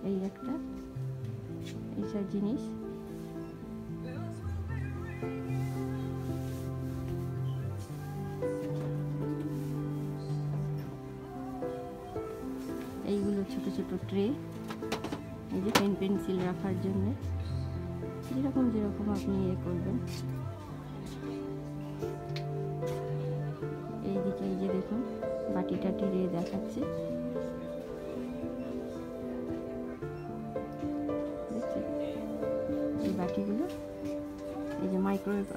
এই একটা এইসব জিনিস। এইগুলো ছোট ছোট ট্রে, এই যে পেন পেন্সিল রাখার জন্য, যেরকম যেরকম আপনি ইয়ে করবেন। এইদিকে এই যে দেখুন বাটি টাটি রে দেখাচ্ছে, দেখছেন এই বাটিগুলো, এই যে মাইক্রোওয়েভ,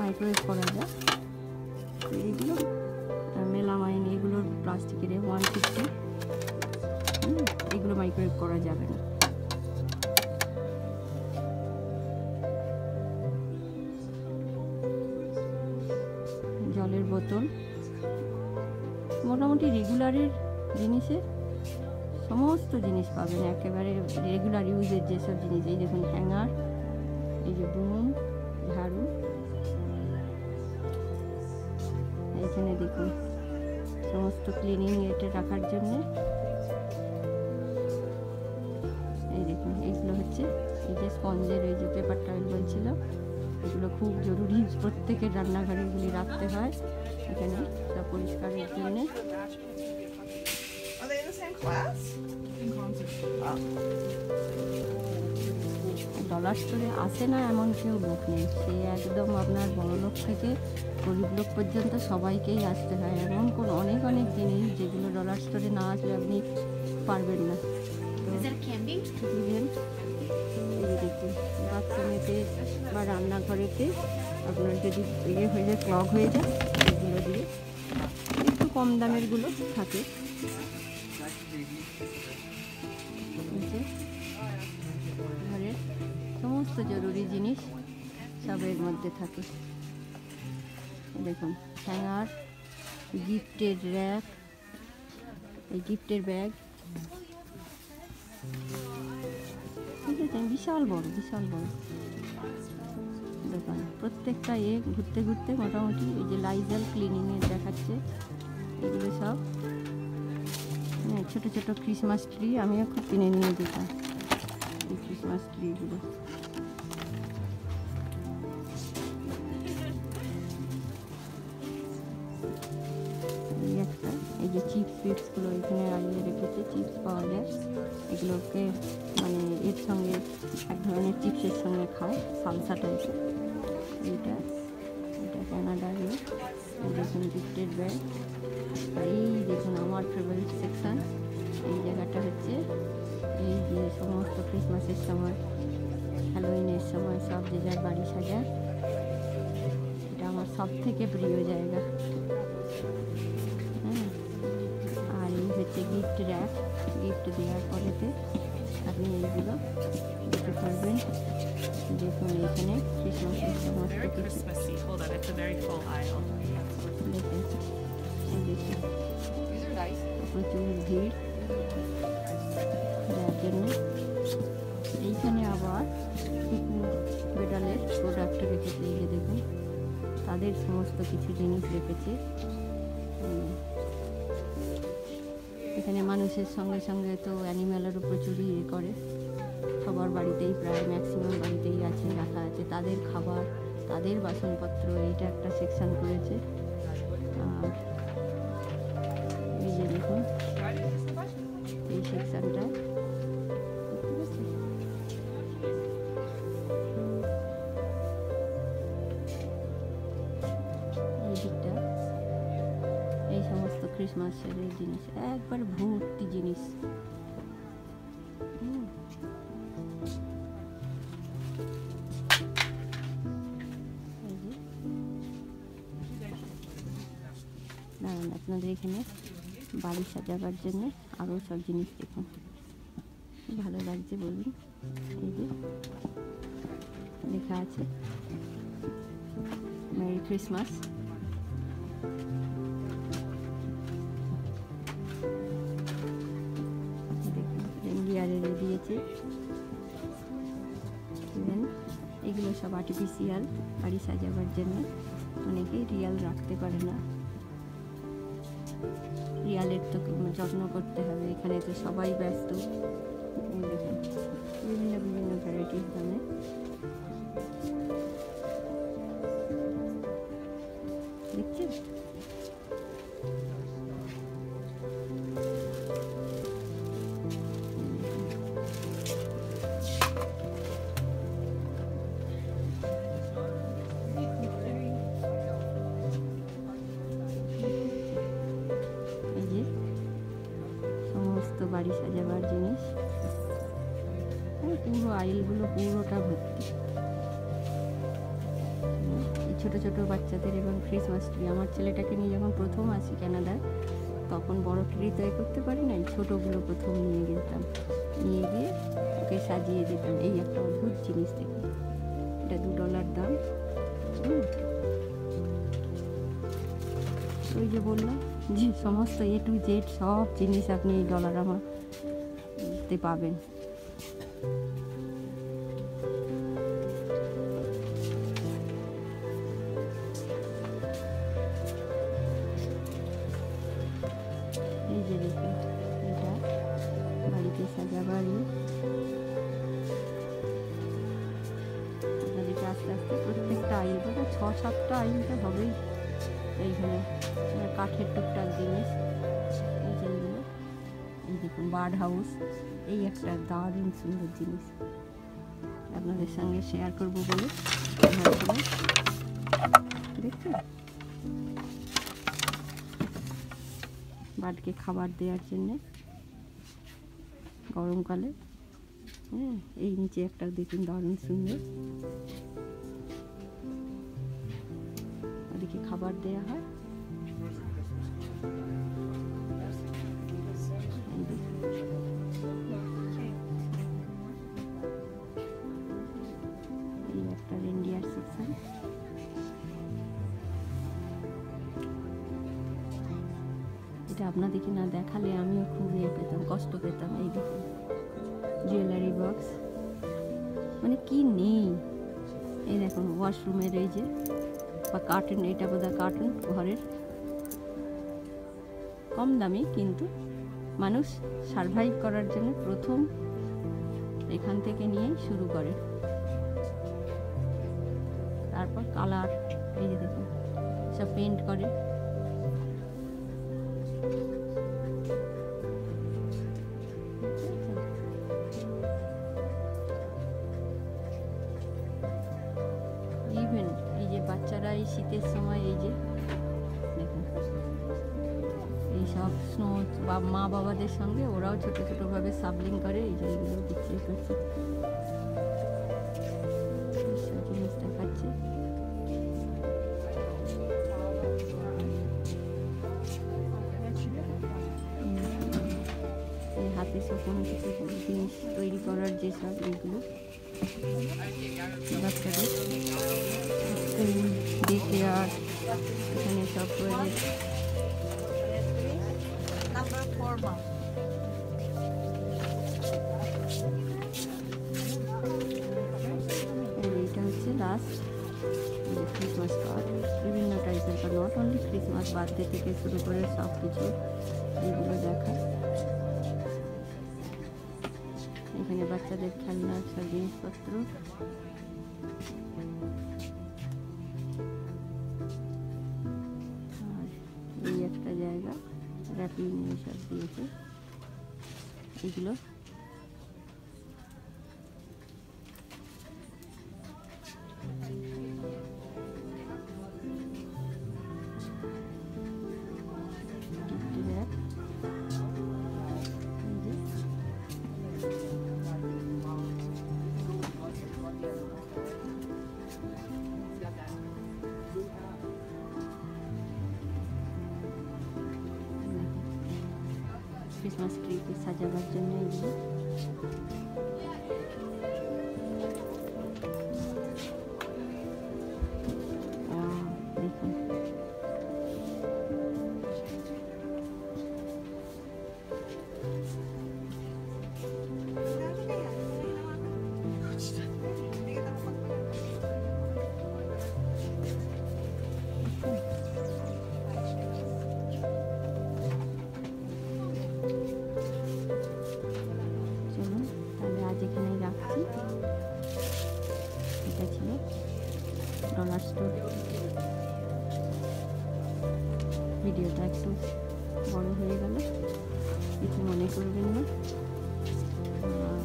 মাইক্রোওয়েভ করা যায়। এইগুলো মেলামাইন, এগুলোর প্লাস্টিকের 150, এগুলো মাইক্রোওয়েভ করা যাবে না। জলের বোতল, মোটামুটি রেগুলারের জিনিসে সমস্ত জিনিস পাবেন, একেবারে রেগুলার ইউজের যেসব জিনিস। এই দেখুন হ্যাঙ্গার, এই যে বুম, ঝাড়ু, এইখানে দেখুন সমস্ত ক্লিনিং এটা রাখার জন্য। এই দেখুন এইগুলো হচ্ছে এই যে স্পঞ্জের, এই যে পেপার টাওয়েল বলছিলাম, এগুলো খুব জরুরি, প্রত্যেকের রান্নাঘরে এগুলি রাখতে হয় এখানে সব পরিষ্কারের জন্য। ডলার স্টোরে আসে না এমন কেউ লোক নেই, সে একদম আপনার বড়লোক থেকে গরিব লোক পর্যন্ত সবাইকেই আসতে হয়। এমন কোনো অনেক অনেক জিনিস যেগুলো ডলার স্টোরে না আসলে আপনি পারবেন না। তো দেখুন বাথরুমেতে বা রান্নাঘরেতে আপনার যদি ইয়ে হয়ে যায়, ক্লগ হয়ে যায়, এগুলো দিয়ে একটু কম দামেরগুলো থাকে। ঘরের সমস্ত জরুরি জিনিস সবের মধ্যে থাকে। দেখুন হ্যাঙ্গার, গিফটের র্যাক, এই গিফটের ব্যাগ, বিশাল বড় বিশাল বড় দোকান। প্রত্যেকটা ঘুরতে ঘুরতে মোটামুটি এই যে লাইজাল ক্লিনিংয়ের দেখাচ্ছে, এগুলো সব ছোট ছোট ক্রিসমাস ট্রি, আমিও খুব কিনে নিয়ে যেতাম এই ক্রিসমাস ট্রিগুলো। এই একটা, এই যে চিপস ফিপসগুলো এখানে আগিয়ে রেখেছে, চিপস পাওয়া যায়, এগুলোকে মানে এর সঙ্গে এক ধরনের চিপসের সঙ্গে খায়, সালসা টাইপের। এইটা কানাডার, দেখুন গিফটের ব্যাগ। আর এই দেখুন আমার ফেভারিট সেকশন, এই জায়গাটা হচ্ছে এই যে সমস্ত ক্রিসমাসের সময়, হ্যালোউইনের সময় সব যে যার বাড়ি সাজায়, এটা আমার সব থেকে প্রিয় জায়গা। হ্যাঁ, আর এই হচ্ছে গিফট র্যাক, গিফট দেওয়ার পরেতে আপনি এইগুলো দিতে পারবেন। দেখুন এখানে ক্রিসমাসের সমস্ত কিছু প্রচুর ভিড় যার জন্য। এইখানে আবার বেডালের প্রোডাক্ট রেখেছে, এই যে দেখুন তাদের সমস্ত কিছু জিনিস রেখেছে। এখানে মানুষের সঙ্গে সঙ্গে তো অ্যানিম্যালেরও প্রচুর ইয়ে করে, সবার বাড়িতেই প্রায় ম্যাক্সিমাম বাড়িতেই আছে, রাখা আছে তাদের খাবার, তাদের বাসনপত্র। এইটা একটা সেকশন করেছে। আর এই যে দেখুন এই সেকশনটা, এই দিকটা এই সমস্ত ক্রিসমাসের এই জিনিস, একবার ভর্তি জিনিস। দাঁড়ান আপনাদের এখানে বাড়ি সাজাবার জন্য আরও সব জিনিস দেখুন, ভালো লাগছে বলুন। এই যে লেখা আছে মেরি ক্রিসমাস। দেখুন রেনডিয়ারের দিয়েছে। এগুলো সব আর্টিফিশিয়াল, বাড়ি সাজাবার জন্য। অনেকেই রিয়াল রাখতে পারে না, রিয়ালের তো যত্ন করতে হবে, এখানে তো সবাই ব্যস্ত। এই দেখুন বিভিন্ন বিভিন্ন ভ্যারাইটিস দামে দেখছেন। এই যে সমস্ত বাড়ি সাজাবার জিনিস, পুরো আইলগুলো পুরোটা ভর্তি। এই ছোটো ছোটো বাচ্চাদের এবং ক্রিসমাস ট্রি, আমার ছেলেটাকে নিয়ে যখন প্রথম আসি কানাডায় তখন বড় ট্রি তৈরি করতে পারি না, ছোটোগুলো প্রথম নিয়ে যেতাম, নিয়ে গিয়ে ওকে সাজিয়ে দিতাম। এই একটা অদ্ভুত জিনিস দেখি, এটা $2 দাম। ওই যে বললাম যে সমস্ত A to Z সব জিনিস আপনি এই ডলারামাতে পাবেন। এই যে দেখুন এটা বাড়িতে সাজাবাড়ি, আপনাদেরকে আস্তে আস্তে প্রত্যেকটা আইল, 6-7টা আইলটা হবেই এইখানে, কাঠের টুকটাক জিনিস। এই যেগুলো, এই দেখুন বার্ড হাউস, এই একটা দারুণ সুন্দর জিনিস আপনাদের সঙ্গে শেয়ার করব বলে দেখছেন। বার্ডকে খাবার দেওয়ার জন্যে গরমকালে। হ্যাঁ, এই নিচে একটা দেখুন দারুণ সুন্দর, ওদিকে খাবার দেওয়া হয়। এই একটা রেন্ডিয়ার সেকশন, এটা আপনাদেরকে না দেখালে আমিও খুব পেতাম, কষ্ট পেতাম। এই দেখুন জুয়েলারি বক্স, মানে কি নেই। এই দেখুন ওয়াশরুমের এই যে বা কার্টন, এটা বোধহয় কার্টন ঘরের, কম দামি কিন্তু মানুষ সারভাইভ করার জন্য প্রথম এখান থেকে নিয়েই শুরু করে। তারপর কালার, এই যে দেখুন সব পেন্ট করে। ইভেন এই যে বাচ্চারা এই শীতের সময় এই যে দেখুন এই সব স্নো বা মা বাবাদের সঙ্গে ওরাও ছোটো ছোটোভাবে সাবলিং করে, এই যে এইগুলো বিক্রি করছে, জিনিস দেখাচ্ছে। এই হাতে সব কোনো কিছু জিনিস তৈরি করার যেসব এইগুলো বাচ্চাদের ডে কেয়ার, এখানে সব প্রজেক্ট। এইটা হচ্ছে লাস্ট ক্রিসমাস কার্ড, বিভিন্ন টাইপের card, not only Christmas, birthday থেকে শুরু করে সব কিছু এইগুলো দেখা। এখানে বাচ্চাদের খেলনার সব জিনিসপত্র, আর এই একটা জায়গা র্যাপিং সব দিয়েছে এগুলো। ক্রিসমাস ট্রিকে সাজাবার জন্য এগুলো। দেখুন চলুন ভিডিওটা একটু বড় হয়ে গেল, কিছু মনে করবেন না। আর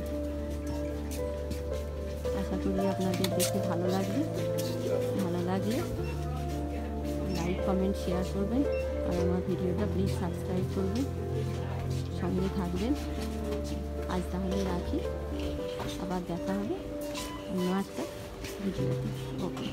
আশা করি আপনাদের দেখে ভালো লাগবে। ভালো লাগলে লাইক কমেন্ট শেয়ার করবেন, আর আমার ভিডিওটা প্লিজ সাবস্ক্রাইব করবেন, সঙ্গে থাকবেন। আজ তাহলে রাখি, আবার দেখা হবে অন্য একটা ভিডিওতে। ওকে।